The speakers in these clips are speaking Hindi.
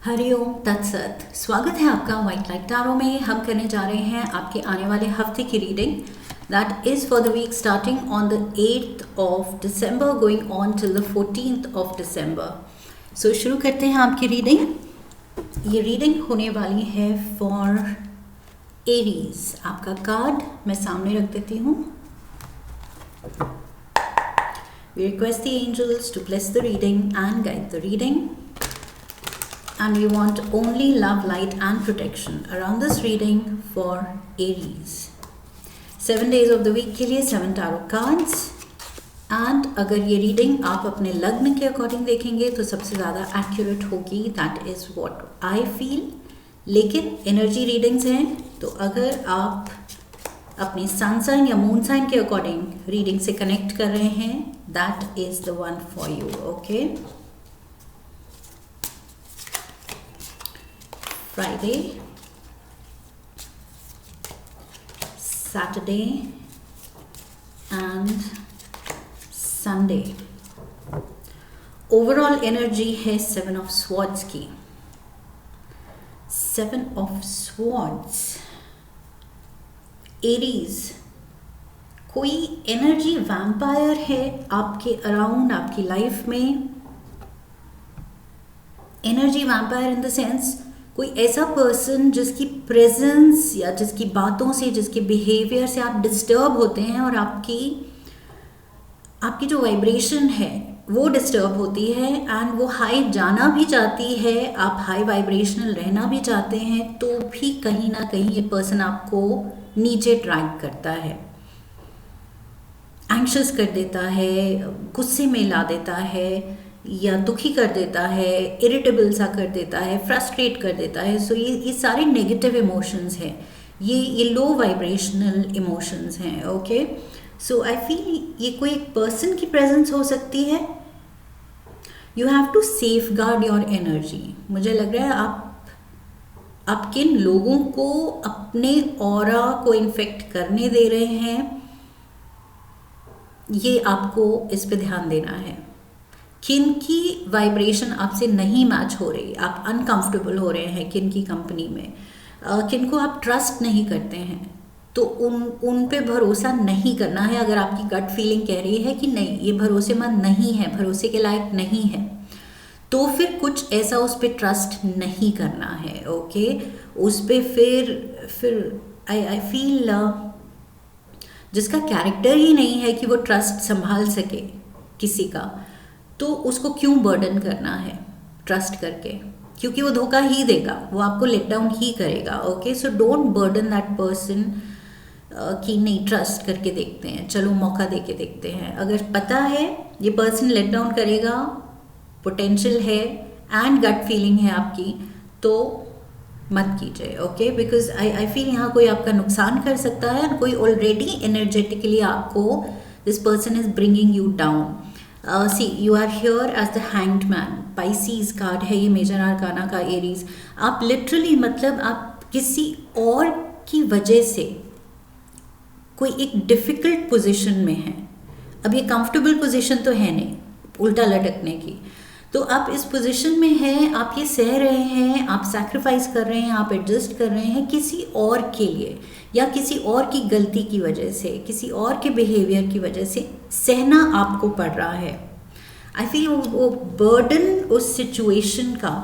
हरिओम तत्सत। स्वागत है आपका व्हाइट लाइट टैरो में। हम करने जा रहे हैं आपके आने वाले हफ्ते की reading that is for the week starting on the 8th of December going on till the 14th of December. So शुरू करते हैं आपकी रीडिंग। ये रीडिंग होने वाली है फॉर एरीज। आपका कार्ड मैं सामने रख देती हूँ। We request the angels to bless the reading and guide the reading. And we want only love, light and protection around this reading for Aries. 7 days of the week के लिए 7 tarot cards. And अगर ये reading आप अपने लग्न के अकॉर्डिंग देखेंगे तो सबसे ज़्यादा accurate होगी. That is what I feel. लेकिन energy readings हैं तो अगर आप अपनी सन साइन या मून साइन के अकॉर्डिंग रीडिंग से कनेक्ट कर रहे हैं that is the one for you. Okay. Friday, Saturday and Sunday. Overall energy है 7 of Swords की। 7 of Swords, Aries, कोई एनर्जी वैम्पायर है आपके अराउंड, आपकी लाइफ में। Energy vampire in the sense कोई ऐसा पर्सन जिसकी प्रेजेंस या जिसकी बातों से, जिसके बिहेवियर से आप डिस्टर्ब होते हैं और आपकी जो वाइब्रेशन है वो डिस्टर्ब होती है एंड वो हाई जाना भी चाहती है, आप हाई वाइब्रेशनल रहना भी चाहते हैं, तो भी कहीं ना कहीं ये पर्सन आपको नीचे ड्रैग करता है, एंग्शियस कर देता है, गुस्से में ला देता है या दुखी कर देता है, इरिटेबल सा कर देता है, फ्रस्ट्रेट कर देता है। सो ये सारे नेगेटिव इमोशंस हैं, ये लो वाइब्रेशनल इमोशंस हैं। ओके, सो आई फील ये कोई एक पर्सन की प्रेजेंस हो सकती है। You have to safeguard your energy. मुझे लग रहा है आप किन लोगों को अपने ऑरा को इन्फेक्ट करने दे रहे हैं, ये आपको इस पे ध्यान देना है। किन की वाइब्रेशन आपसे नहीं मैच हो रही, आप अनकंफर्टेबल हो रहे हैं किन की कंपनी में, किन को आप ट्रस्ट नहीं करते हैं, तो उन पे भरोसा नहीं करना है। अगर आपकी गट फीलिंग कह रही है कि नहीं ये भरोसेमंद नहीं है, भरोसे के लायक नहीं है, तो फिर कुछ ऐसा उस पर ट्रस्ट नहीं करना है। ओके, उस पर फिर आई फील जिसका कैरेक्टर ही नहीं है कि वो ट्रस्ट संभाल सके किसी का, तो उसको क्यों बर्डन करना है ट्रस्ट करके, क्योंकि वो धोखा ही देगा, वो आपको लेट डाउन ही करेगा। Okay, so don't burden that person कि नहीं ट्रस्ट करके देखते हैं, चलो मौका दे के देखते हैं। अगर पता है ये पर्सन लेट डाउन करेगा, पोटेंशियल है एंड गट फीलिंग है आपकी, तो मत कीजिए। ओके, बिकॉज आई फील यहाँ कोई आपका नुकसान कर सकता है, कोई ऑलरेडी एनर्जेटिकली आपको this person is bringing you down. See you are here as the hanged man, Pisces card है ये मेजर आर्काना का एरीज। आप लिटरली मतलब आप किसी और की वजह से कोई एक डिफिकल्ट पोजीशन में हैं। अब ये कंफर्टेबल पोजीशन तो है नहीं उल्टा लटकने की, तो आप इस पोजीशन में हैं, आप ये सह रहे हैं, आप सैक्रिफाइस कर रहे हैं, आप एडजस्ट कर रहे हैं किसी और के लिए, या किसी और की गलती की वजह से, किसी और के बिहेवियर की वजह से सहना आपको पड़ रहा है। आई फील वो बर्डन, उस सिचुएशन का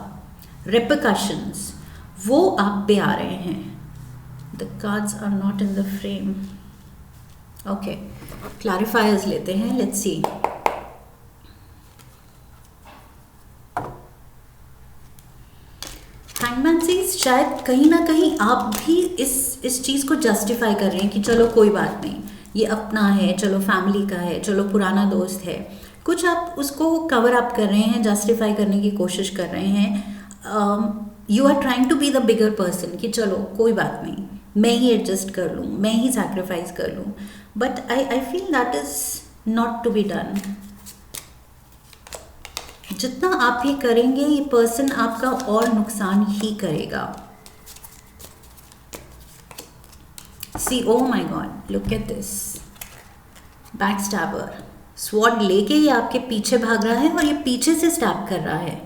रिपरकशंस वो आप पे आ रहे हैं। The cards are not in the frame. Okay, clarifiers लेते हैं, लेट्स सी। हैंगमैन से शायद कहीं ना कहीं आप भी इस चीज़ को जस्टिफाई कर रहे हैं कि चलो कोई बात नहीं, ये अपना है, चलो फैमिली का है, चलो पुराना दोस्त है, कुछ आप उसको कवर अप कर रहे हैं, जस्टिफाई करने की कोशिश कर रहे हैं। You are trying to be the bigger person कि चलो कोई बात नहीं, मैं ही एडजस्ट कर लूँ, मैं ही सैक्रिफाइस कर लूँ, but I feel that is not to be done. जितना आप ये करेंगे ये पर्सन आपका और नुकसान ही करेगा। See, oh my god, look at this, back stabber, sword लेके ये आपके पीछे भाग रहा है और ये पीछे से स्टैब कर रहा है।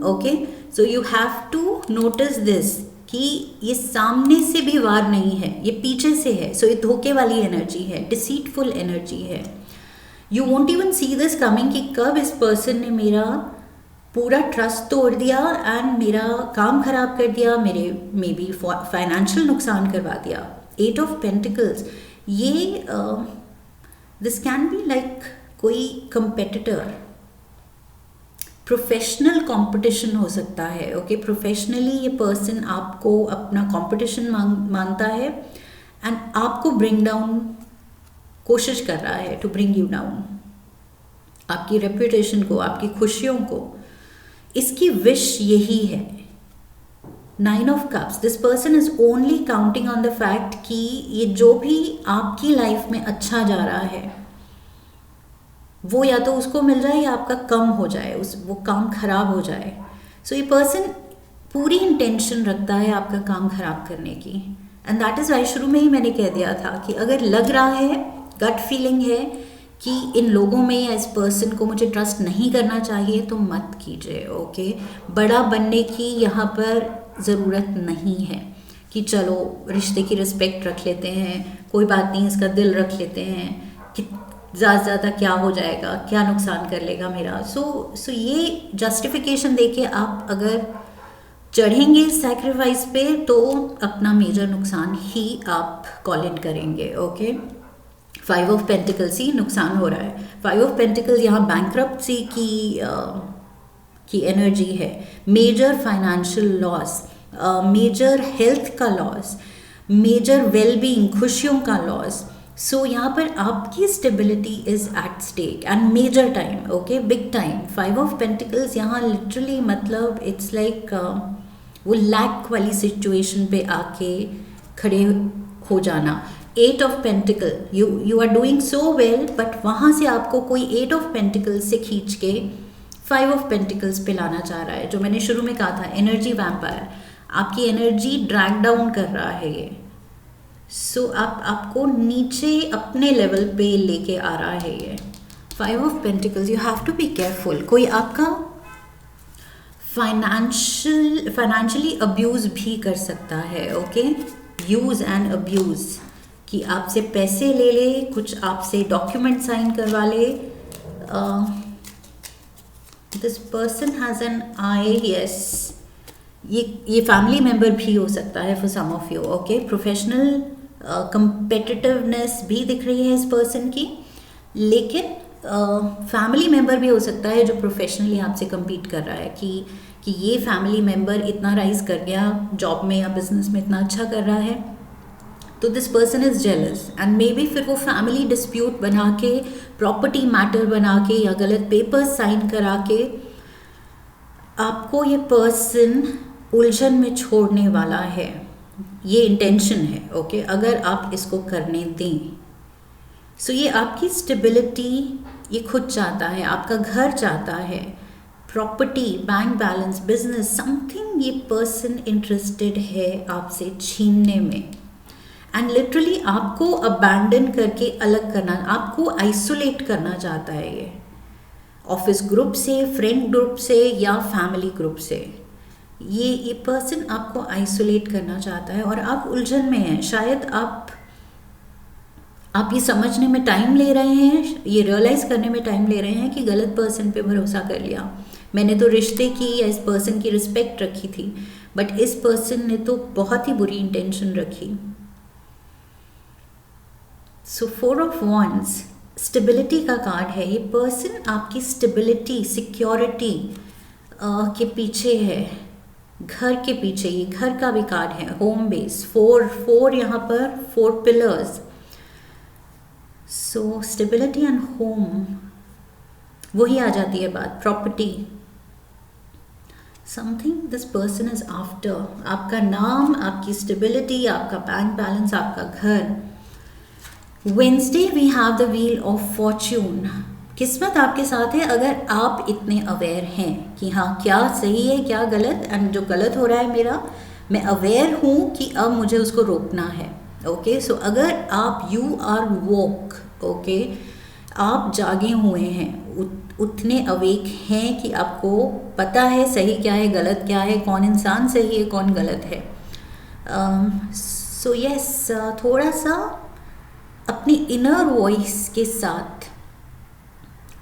Okay, so you have to notice this कि ये सामने से भी वार नहीं है, ये पीछे से है. सो ये धोखे वाली एनर्जी है, डिसीटफुल एनर्जी है. You won't even see this coming कि कब इस पर्सन ने मेरा पूरा ट्रस्ट तोड़ दिया एंड मेरा काम खराब कर दिया, मेरे मे बी फाइनेंशियल नुकसान करवा दिया. 8 ऑफ पेंटिकल्स, ये दिस कैन बी लाइक कोई कंपेटिटर, प्रोफेशनल कंपटीशन हो सकता है. ओके, प्रोफेशनली ये पर्सन आपको अपना कंपटीशन मानता है एंड आपको ब्रिंग डाउन कोशिश कर रहा है, टू ब्रिंग यू डाउन, आपकी रेपुटेशन को, आपकी खुशियों को. इसकी विश यही है. 9 of cups, this person is only counting on the fact कि ये जो भी आपकी लाइफ में अच्छा जा रहा है वो या तो उसको मिल जाए या आपका कम हो जाए, वो काम खराब हो जाए. सो ये पर्सन पूरी इंटेंशन रखता है आपका काम खराब करने की. एंड दैट इज़ वाई शुरू में ही मैंने कह दिया था कि अगर लग रहा है, गट फीलिंग है कि इन लोगों में या इस पर्सन को मुझे ट्रस्ट नहीं करना चाहिए, तो मत कीजिए. ओके, बड़ा बनने की यहाँ पर ज़रूरत नहीं है कि चलो रिश्ते की रिस्पेक्ट रख लेते हैं, कोई बात नहीं, इसका दिल रख लेते हैं कि ज़्यादा से ज़्यादा क्या हो जाएगा, क्या नुकसान कर लेगा मेरा. सो ये जस्टिफिकेशन देके आप अगर चढ़ेंगे सैक्रिफाइस पे तो अपना मेजर नुकसान ही आप कॉल इन करेंगे. ओके, 5 ऑफ पेंटिकल्स ही नुकसान हो रहा है. 5 ऑफ पेंटिकल्स यहाँ बैंक्रप्सी की एनर्जी है. Major financial loss, major health का लॉस, मेजर वेलबींग, खुशियों का लॉस. सो यहाँ पर आपकी stability is at stake and major time. Okay, big time. 5 of pentacles यहाँ लिटरली मतलब इट्स लाइक वो लैक वाली सिचुएशन पे आके खड़े हो जाना. 8 of pentacle, you are doing so well, but वहाँ से आपको कोई 8 ऑफ पेंटिकल्स से खींच के 5 ऑफ पेंटिकल्स पे लाना चाह रहा है. जो मैंने शुरू में कहा था, एनर्जी वैम्पायर, आपकी एनर्जी ड्रैग डाउन कर रहा है ये. सो आपको नीचे अपने लेवल पे लेके आ रहा है ये. 5 of pentacles, you have to be careful. कोई आपका फाइनेंशियली अब्यूज़ भी कर सकता है. ओके, यूज़ एंड अब्यूज़, कि आपसे पैसे ले ले, कुछ आपसे डॉक्यूमेंट साइन करवा ले. This person has an eye, yes, ये फैमिली मेम्बर भी हो सकता है for some of you. Okay, professional competitiveness भी दिख रही है इस पर्सन की, लेकिन फैमिली मेम्बर भी हो सकता है जो प्रोफेशनली आपसे कम्पीट कर रहा है कि ये फैमिली मेम्बर इतना राइज कर गया जॉब में या बिजनेस में, इतना अच्छा कर रहा है, तो this person is jealous and may be फिर वो फैमिली डिस्प्यूट बना के, प्रॉपर्टी मैटर बना के या गलत पेपर्स साइन करा के आपको ये पर्सन उलझन में छोड़ने वाला है. ये इंटेंशन है. ओके, अगर आप इसको करने दें. सो ये आपकी स्टेबिलिटी ये खुद चाहता है, आपका घर चाहता है, property, bank balance, business, something ये पर्सन इंटरेस्टेड है आपसे छीनने में. एंड लिटरली आपको अबैंडन करके अलग करना, आपको आइसोलेट करना चाहता है ये, ऑफिस ग्रुप से, फ्रेंड ग्रुप से या फैमिली ग्रुप से. ये पर्सन आपको आइसोलेट करना चाहता है और आप उलझन में हैं. शायद आप ये समझने में टाइम ले रहे हैं, ये रियलाइज़ करने में टाइम ले रहे हैं कि गलत पर्सन पे भरोसा कर लिया. मैंने तो रिश्ते की या इस पर्सन की रिस्पेक्ट रखी थी, बट इस पर्सन ने तो बहुत ही बुरी इंटेंशन रखी. सो 4 ऑफ वॉन्ड्स स्टेबिलिटी का कार्ड है. ये पर्सन आपकी स्टेबिलिटी, सिक्योरिटी के पीछे है, घर के पीछे. ये घर का भी कार्ड है, होम बेस. 4 यहाँ पर 4 pillars. So stability and home, वही आ जाती है बात, property. Something this person is after, आपका नाम, आपकी स्टेबिलिटी, आपका बैंक बैलेंस, आपका घर. Wednesday we have the wheel of fortune. किस्मत आपके साथ है अगर आप इतने अवेयर हैं कि हाँ क्या सही है क्या गलत, एंड जो गलत हो रहा है मेरा, मैं अवेयर हूँ कि अब मुझे उसको रोकना है. ओके, सो अगर आप यू आर वोक, ओके, आप जागे हुए हैं, उतने अवेक हैं कि आपको पता है सही क्या है, गलत क्या है, कौन इंसान सही है, कौन गलत है। सो यस, थोड़ा सा अपनी इनर वॉइस के साथ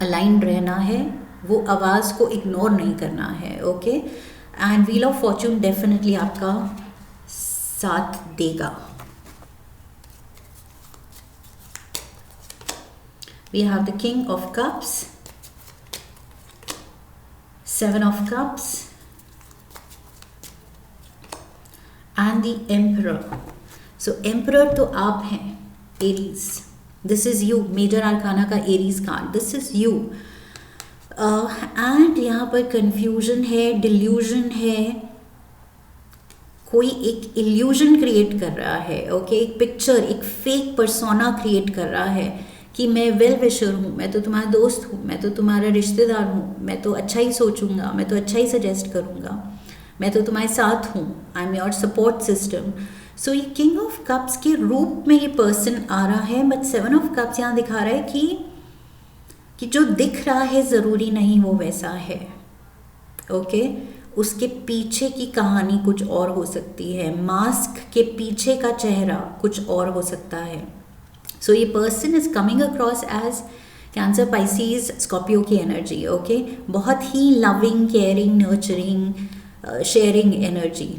अलाइन रहना है, वो आवाज़ को इग्नोर नहीं करना है। Okay, and wheel of Fortune definitely आपका साथ देगा। We have the King of Cups, Seven of Cups, and the Emperor. So Emperor तो आप हैं, Aries. This is you. Major Arcana का Aries card. This is you. And यहाँ पर confusion है, delusion है, कोई एक इल्यूजन क्रिएट कर रहा है। ओके, एक पिक्चर, एक फेक पर्सोना क्रिएट कर रहा है कि मैं वेल विशर हूँ, मैं तो तुम्हारा दोस्त हूँ, मैं तो तुम्हारा रिश्तेदार हूँ, मैं तो अच्छा ही सोचूंगा, मैं तो अच्छा ही सजेस्ट करूँगा, मैं तो तुम्हारे साथ हूँ, I am your support system. So ये किंग ऑफ कप्स के रूप में ये पर्सन आ रहा है, बट सेवन ऑफ कप्स यहाँ दिखा रहा है कि जो दिख रहा है ज़रूरी नहीं वो वैसा है। ओके, उसके पीछे की कहानी कुछ और हो सकती है, मास्क के पीछे का चेहरा कुछ और हो सकता है। सो ये person is coming across as Cancer, Pisces, Scorpio की एनर्जी। ओके, बहुत ही loving, caring, nurturing, sharing energy.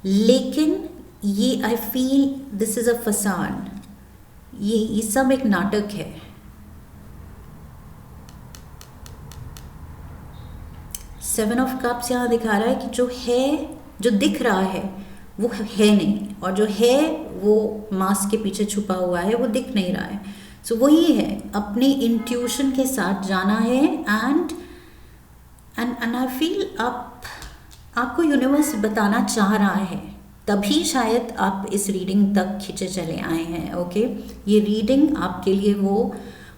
लेकिन ये I feel this is a fusion, ये सब एक नाटक है। सेवन ऑफ कप्स यहाँ दिखा रहा है कि जो है, जो दिख रहा है वो है नहीं, और जो है वो मास्क के पीछे छुपा हुआ है, वो दिख नहीं रहा है। सो वही है, अपने इंट्यूशन के साथ जाना है। एंड आई फील आपको यूनिवर्स बताना चाह रहा है, तभी शायद आप इस रीडिंग तक खींचे चले आए हैं। ओके, ये रीडिंग आपके लिए वो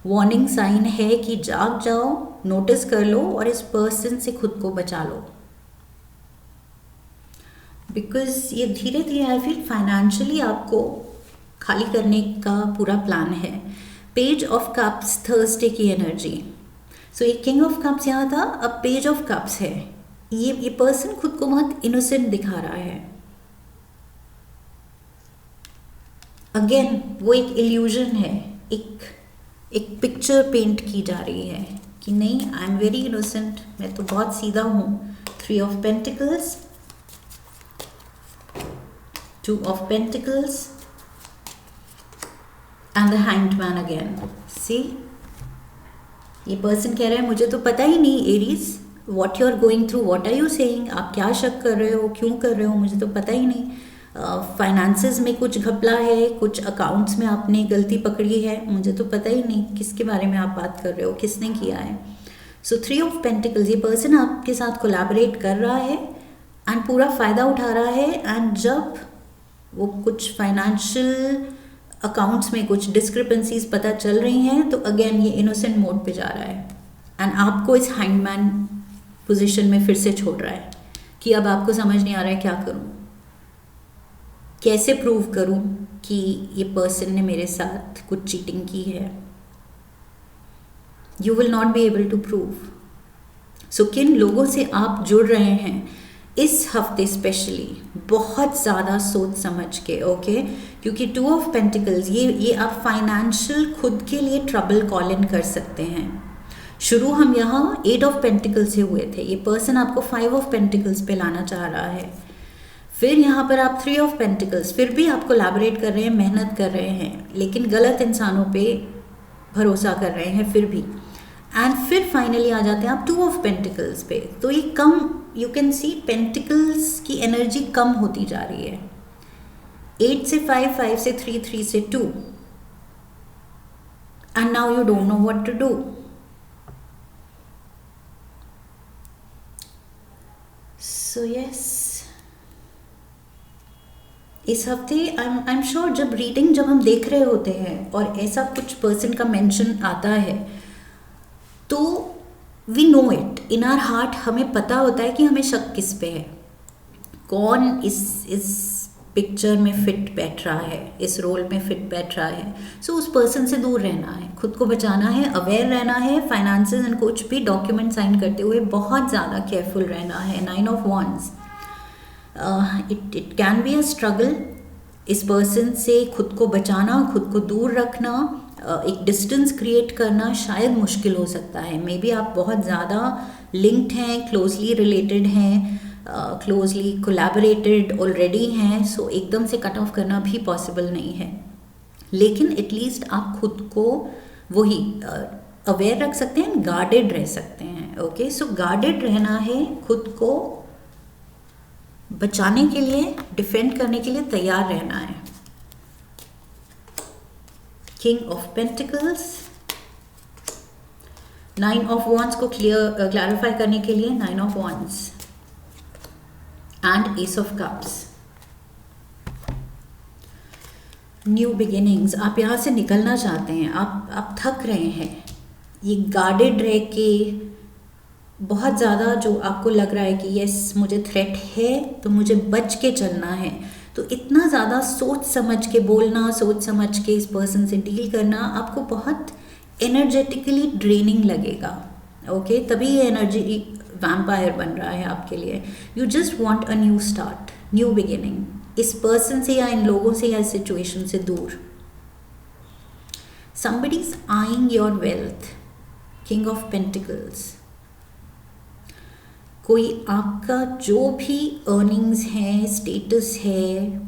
वार्निंग साइन है कि जाग जाओ, नोटिस कर लो और इस पर्सन से खुद को बचा लो। बिकॉज ये धीरे धीरे आई फील फाइनेंशियली आपको खाली करने का पूरा प्लान है। पेज ऑफ कप्स, थर्सडे की एनर्जी। सो ये किंग ऑफ कप्स यहाँ था, अब पेज ऑफ कप्स है। ये पर्सन खुद को बहुत इनोसेंट दिखा रहा है। अगेन वो एक इल्यूजन है, एक पिक्चर पेंट की जा रही है कि नहीं, आई एम वेरी इनोसेंट, मैं तो बहुत सीधा हूँ। Three of pentacles, two of pentacles and the hanged man again. See, ये पर्सन कह रहा है मुझे तो पता ही नहीं Aries, what you are going through, what are you saying, आप क्या शक कर रहे हो, क्यों कर रहे हो, मुझे तो पता ही नहीं। फाइनेंसेस में कुछ घपला है, कुछ अकाउंट्स में आपने गलती पकड़ी है, मुझे तो पता ही नहीं किसके बारे में आप बात कर रहे हो, किसने किया है। सो थ्री ऑफ पेंटिकल्स, ये पर्सन आपके साथ कोलैबोरेट कर रहा है एंड पूरा फ़ायदा उठा रहा है। एंड जब वो कुछ फाइनेंशियल अकाउंट्स में कुछ डिस्क्रिपेंसीज पता चल रही हैं तो अगेन ये इनोसेंट मोड पे जा रहा है एंड आपको इस हैंगमैन पोजीशन में फिर से छोड़ रहा है कि अब आपको समझ नहीं आ रहा है क्या करूं, कैसे प्रूव करूं कि ये पर्सन ने मेरे साथ कुछ चीटिंग की है। You will not be able to prove. So किन लोगों से आप जुड़ रहे हैं इस हफ्ते स्पेशली बहुत ज़्यादा सोच समझ के। ओके, क्योंकि टू ऑफ पेंटिकल्स ये आप फाइनेंशियल खुद के लिए ट्रबल कॉल इन कर सकते हैं। शुरू हम यहाँ एट ऑफ पेंटिकल्स से हुए थे, ये पर्सन आपको फाइव ऑफ पेंटिकल्स पे लाना चाह रहा है। फिर यहाँ पर आप थ्री ऑफ पेंटिकल्स, फिर भी आप कोलैबोरेट कर रहे हैं, मेहनत कर रहे हैं, लेकिन गलत इंसानों पे भरोसा कर रहे हैं फिर भी। एंड फिर फाइनली आ जाते हैं आप टू ऑफ पेंटिकल्स पे। तो ये कम, यू कैन सी पेंटिकल्स की एनर्जी कम होती जा रही है। 8 से 5, 5 से 3, 3 से 2 and now you don't know what to do. So yes, इस हफ्ते आई एम श्योर जब रीडिंग जब हम देख रहे होते हैं और ऐसा कुछ पर्सन का मेंशन आता है तो we know it in our heart, हमें पता होता है कि हमें शक किस पे है, कौन इस पिक्चर में फिट बैठ रहा है, इस रोल में फिट बैठ रहा है। सो उस पर्सन से दूर रहना है, खुद को बचाना है, अवेयर रहना है। फाइनेंसेस एंड कुछ भी डॉक्यूमेंट साइन करते हुए बहुत ज़्यादा केयरफुल रहना है। 9 of wands, it can be a struggle. इस पर्सन से खुद को बचाना, खुद को दूर रखना, एक डिस्टेंस क्रिएट करना शायद मुश्किल हो सकता है। मे बी आप बहुत ज़्यादा लिंक्ड हैं, क्लोजली रिलेटेड हैं, क्लोजली कोलैबोरेटेड ऑलरेडी हैं, सो एकदम से कट ऑफ करना भी पॉसिबल नहीं है। लेकिन एटलीस्ट आप खुद को वही अवेयर रख सकते हैं, गार्डेड रह सकते हैं। ओके, सो गार्डेड रहना है, खुद को बचाने के लिए, डिफेंड करने के लिए तैयार रहना है। King of pentacles, 9 of wands को क्लैरिफाई करने के लिए 9 of wands and S of cups. New beginnings, आप यहाँ से निकलना चाहते हैं, आप थक रहे हैं। ये गार्डेड रह के बहुत ज़्यादा जो आपको लग रहा है कि यस मुझे थ्रेट है तो मुझे बच के चलना है, तो इतना ज़्यादा सोच समझ के बोलना, सोच समझ के इस पर्सन से डील करना आपको बहुत एनर्जेटिकली ड्रेनिंग लगेगा। ओके, तभी ये एनर्जी वैम्पायर बन रहा है आपके लिए। You just want a new start, new beginning, इस पर्सन से या इन लोगों से या इस सिचुएशन से दूर। somebody is eyeing your wealth, king of pentacles। कोई आपका जो भी अर्निंग्स है, स्टेटस है,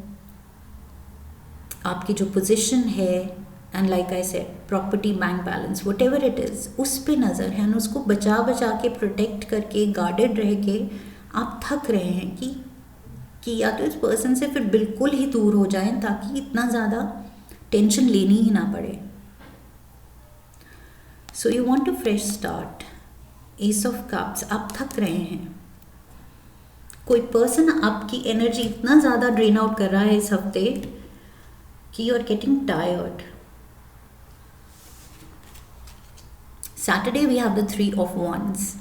आपकी जो पोजीशन है, and like I said property, bank balance, what ever it is, उस पे नज़र है और उसको बचा बचा के, प्रोटेक्ट करके, गार्डेड रह के आप थक रहे हैं कि या तो इस पर्सन से फिर बिल्कुल ही दूर हो जाएं ताकि इतना ज़्यादा टेंशन लेनी ही ना पड़े। So you want a fresh start, S of cups, आप थक रहे हैं। कोई पर्सन आपकी एनर्जी इतना ज़्यादा ड्रेन आउट कर रहा है इस हफ्ते कि you are getting tired. Saturday we have the 3 of wands.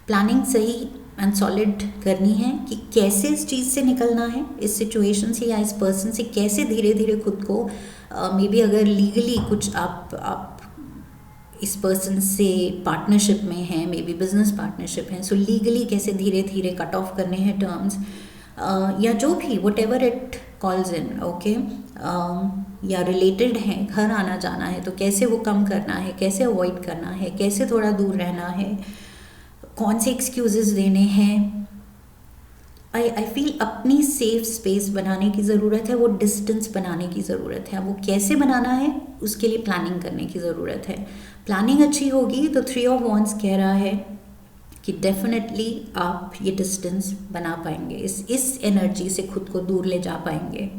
Planning सही एंड सॉलिड करनी है कि कैसे इस चीज़ से निकलना है, इस सिचुएशन से या इस पर्सन से कैसे धीरे धीरे खुद को मे बी अगर लीगली कुछ आप इस पर्सन से पार्टनरशिप में हैं, मे बी बिजनेस पार्टनरशिप है, सो लीगली कैसे धीरे धीरे कट ऑफ करने हैं टर्म्स, या जो भी what ever it calls in, okay, या रिलेटेड हैं, घर आना जाना है तो कैसे वो कम करना है, कैसे अवॉइड करना है, कैसे थोड़ा दूर रहना है, कौन से एक्सक्यूजेस देने हैं। आई फील अपनी सेफ स्पेस बनाने की ज़रूरत है, वो डिस्टेंस बनाने की ज़रूरत है। वो कैसे बनाना है उसके लिए प्लानिंग करने की ज़रूरत है। प्लानिंग अच्छी होगी तो 3 ऑफ वॉन्ड्स कह रहा है कि डेफिनेटली आप ये डिस्टेंस बना पाएंगे, इस एनर्जी से खुद को दूर ले जा पाएंगे।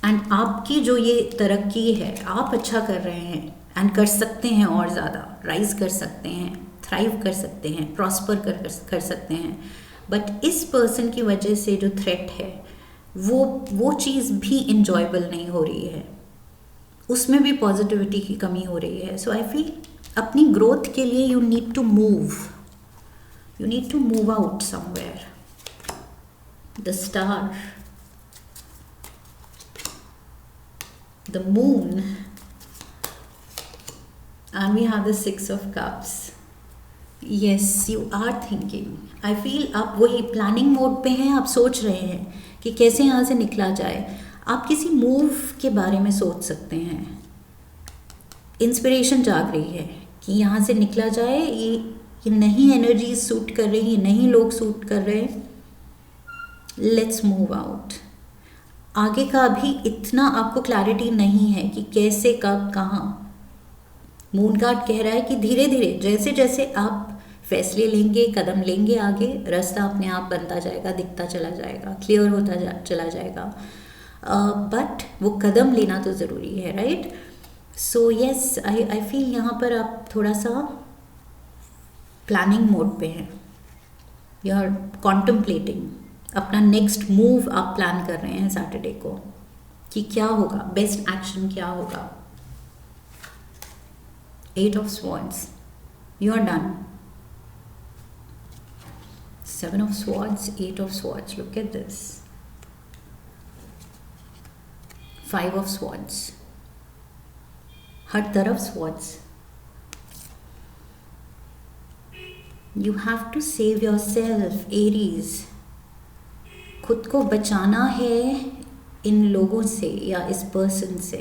एंड आपकी जो ये तरक्की है, आप अच्छा कर रहे हैं एंड कर सकते हैं, और ज़्यादा राइज कर सकते हैं, थ्राइव कर सकते हैं, प्रॉस्पर कर सकते हैं। बट इस पर्सन की वजह से जो थ्रेट है वो चीज़ भी इंजॉयबल नहीं हो रही है, उसमें भी पॉजिटिविटी की कमी हो रही है। सो आई फील अपनी ग्रोथ के लिए you need to move out somewhere. The star, the moon, and we have the 6 of cups। yes, you are thinking, I feel आप वही प्लानिंग मोड पे हैं, आप सोच रहे हैं कि कैसे यहाँ से निकला जाए। आप किसी मूव के बारे में सोच सकते हैं, इंस्पिरेशन जाग रही है कि यहाँ से निकला जाए, ये नहीं एनर्जी सूट कर रही, ये नहीं लोग सूट कर रहे, लेट्स मूव आउट। आगे का अभी इतना आपको क्लैरिटी नहीं है कि कैसे, कब, कहाँ। मून कार्ड कह रहा है कि धीरे धीरे जैसे जैसे आप फैसले लेंगे, कदम लेंगे आगे, रास्ता अपने आप बनता जाएगा, दिखता चला जाएगा, क्लियर होता चला जाएगा। बट वो कदम लेना तो ज़रूरी है, right? So yes, I feel यहाँ पर आप थोड़ा सा प्लानिंग मोड पे हैं, यू आर कॉन्टम्पलेटिंग अपना नेक्स्ट मूव आप प्लान कर रहे हैं सैटरडे को कि क्या होगा, बेस्ट एक्शन क्या होगा। 8 of Swords, you are done। 7 of Swords, 8 of Swords. Look at this. 5 of Swords. हर तरफ Swords. You have to save yourself, Aries. खुद को बचाना है इन लोगों से या इस पर्सन से.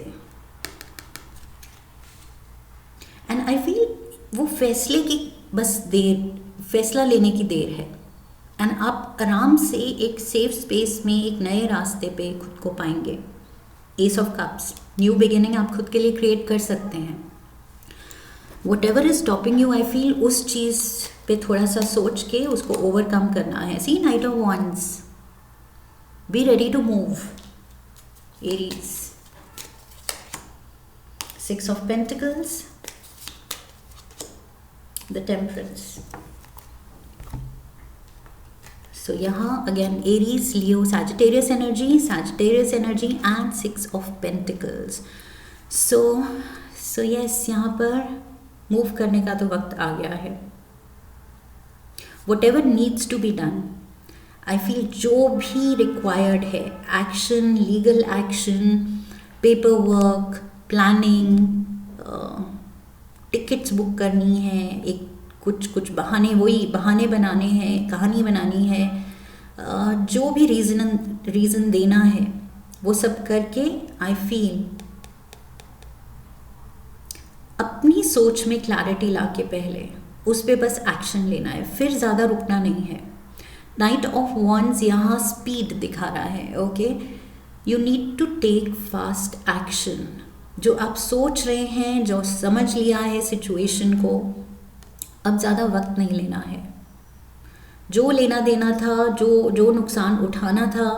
एंड आई फील वो फैसले की बस फैसला लेने की देर है. एंड आप आराम से एक सेफ स्पेस में एक नए रास्ते पे खुद को पाएंगे. S of cups, new beginning आप खुद के लिए क्रिएट कर सकते हैं. What ever is stopping you, I feel उस चीज़ पे थोड़ा सा सोच के उसको ओवरकम करना है. See knight of wands, be ready to move, Aries. 6 of Pentacles, the Temperance. So यहाँ again Aries, Leo, Sagittarius energy and 6 of Pentacles. So yes, यहाँ पर मूव करने का तो वक्त आ गया है. Whatever needs to be done, I feel जो भी रिक्वायर्ड है, action, legal action, paper work, planning, tickets book करनी है, एक कुछ बहाने बनाने हैं, कहानी बनानी है, जो भी रीज़न देना है वो सब करके आई फील अपनी सोच में क्लैरिटी ला के पहले उस पर बस एक्शन लेना है, फिर ज़्यादा रुकना नहीं है. नाइट ऑफ वॉन्ड्स यहाँ स्पीड दिखा रहा है. Okay, you need to take fast action. जो आप सोच रहे हैं, जो समझ लिया है सिचुएशन को, अब ज़्यादा वक्त नहीं लेना है. जो लेना देना था, जो नुकसान उठाना था,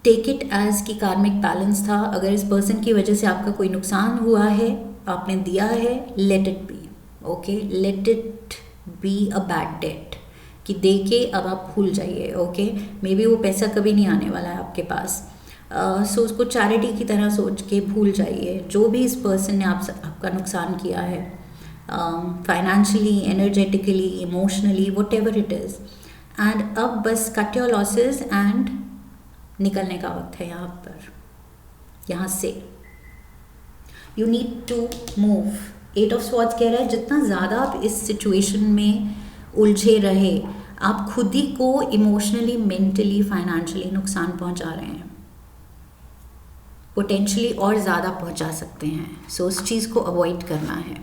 टेक इट एज की कार्मिक बैलेंस था. अगर इस पर्सन की वजह से आपका कोई नुकसान हुआ है, आपने दिया है, let it be. Okay, let it be a bad debt कि दे के अब आप भूल जाइए. ओके, मे बी वो पैसा कभी नहीं आने वाला है आपके पास. सो उसको चैरिटी की तरह सोच के भूल जाइए जो भी इस पर्सन ने आपका नुकसान किया है, financially, energetically, emotionally, what ever it is. And अब बस कट योर लॉसेस एंड निकलने का वक्त है यहाँ पर. यहाँ से you need to move. 8 of Swords कह रहा है जितना ज़्यादा आप इस सिचुएशन में उलझे रहे, आप खुद ही को इमोशनली, मेंटली, फाइनेंशियली नुकसान पहुंचा रहे हैं. पोटेंशियली और ज़्यादा पहुंचा सकते हैं. सो उस चीज़ को अवॉइड करना है.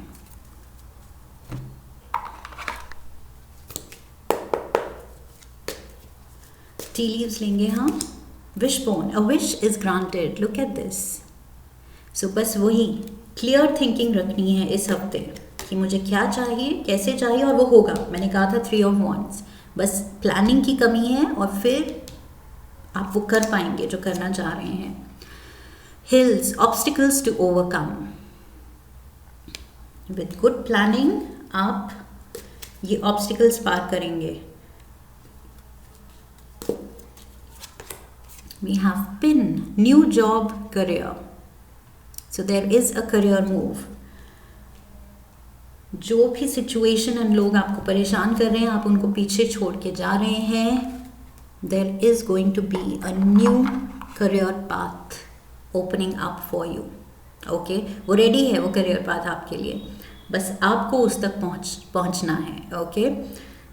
टी लीव्स लेंगे हम. Wish bone, a wish is granted. Look at this. So बस वही क्लियर थिंकिंग रखनी है इस हफ्ते कि मुझे क्या चाहिए, कैसे चाहिए, और वो होगा. मैंने कहा था 3 of Wands. बस प्लानिंग की कमी है और फिर आप वो कर पाएंगे जो करना चाह रहे हैं. Hills, obstacles to overcome. With good planning आप ये obstacles पार करेंगे. We have Pin, new job, career. So there is a career move. जो भी सिचुएशन एंड लोग आपको परेशान कर रहे हैं, आप उनको पीछे छोड़ के जा रहे हैं. There is going to be a new career path opening up for you. Okay, वो रेडी है वो करियर पाथ आपके लिए, बस आपको उस तक पहुंचना है. Okay,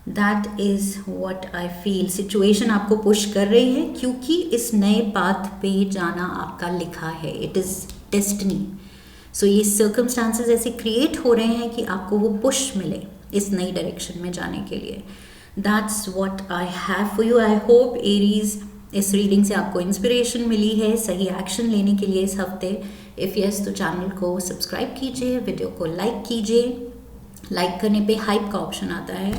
that is what I feel. Situation आपको पुश कर रही है क्योंकि इस नए पाथ पे जाना आपका लिखा है. It is destiny. सो ये सर्कमस्टांसेस ऐसे क्रिएट हो रहे हैं कि आपको वो पुश मिले इस नई डायरेक्शन में जाने के लिए. That's what I have for you. I hope Aries इस रीडिंग से आपको इंस्पिरेशन मिली है सही एक्शन लेने के लिए इस हफ्ते. इफ़ यस तो चैनल को सब्सक्राइब कीजिए, वीडियो को लाइक कीजिए. लाइक करने पे हाइप का ऑप्शन आता है,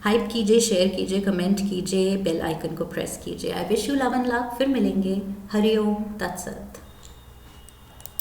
हाइप कीजिए, शेयर कीजिए, कमेंट कीजिए, बेल आइकन को प्रेस कीजिए. I wish you love and luck. फिर मिलेंगे. हरि ओम तत्सत.